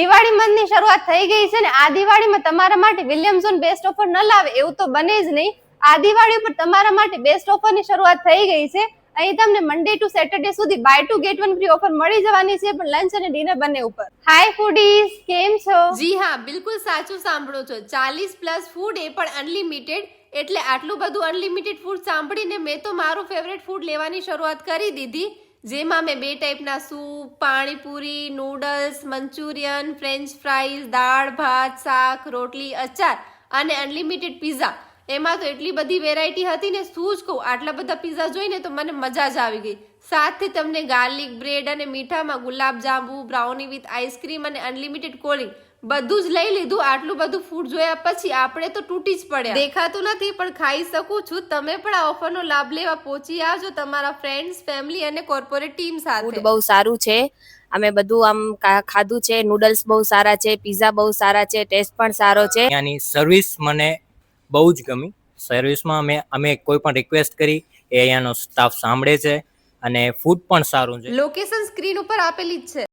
દિવાળી મંથની શરૂઆત થઈ ગઈ છે ને આ દિવાળીમાં તમારા માટે વિલિયમસન બેસ્ટ ઓફર ન લાવે એવું તો બને જ નહીં. આ દિવાળી ઉપર તમારા માટે બેસ્ટ ઓફરની શરૂઆત થઈ ગઈ છે. અહીં તમને મંડે ટુ સેટરડે સુધી બાય 2 ગેટ 1 ફ્રી ઓફર મળી જવાની છે, પણ લંચ અને ડિનર બંને ઉપર. હાય ફૂડીઝ, કેમ છો? જી હા, બિલકુલ સાચું સાંભળો છો. 40+ ફૂડ એ પણ અનલિમિટેડ. એટલે આટલું બધું અનલિમિટેડ ફૂડ સાંભળીને મેં તો મારું ફેવરેટ ફૂડ લેવાની શરૂઆત કરી દીધી, જેમાં મેં 2 ટાઈપના soup, panipuri, noodles, Manchurian, French fries, દાળ ભાત, શાક, રોટલી, અચાર અને અનલિમિટેડ પિઝા. એમાં તો એટલી બધી વેરાયટી હતી ને, શું જ કહું. આટલા બધા પિઝા જોઈને તો મને મજા જ આવી ગઈ. સાથે તમને ગાર્લિક બ્રેડ અને મીઠામાં ગુલાબ જાંબુ, બ્રાઉની વિથ આઈસ્ક્રીમ અને અનલિમિટેડ કોલ્ડ બધું જ લઈ લીધું. આટલું બધું ફૂડ જોયા પછી આપણે તો તૂટી જ પડ્યા. દેખાતું નથી પણ ખાઈ શકું છું. તમે પણ આ ઓફરનો લાભ લેવા પહોંચી આવજો તમારા ફ્રેન્ડ્સ, ફેમિલી અને કોર્પોરેટ ટીમ સાથે. ફૂડ બહુ સારું છે. અમે બધું આમ ખાધું છે. નૂડલ્સ બહુ સારા છે, પિઝા બહુ સારા છે, ટેસ્ટ પણ સારો છે. ત્યાંની સર્વિસ મને બહુ જ ગમી. સર્વિસમાં અમે કોઈ પણ રિક્વેસ્ટ કરી એ અહીંયાનો સ્ટાફ સાંભળે છે અને ફૂડ પણ સારું છે. લોકેશન સ્ક્રીન ઉપર આપેલી જ છે.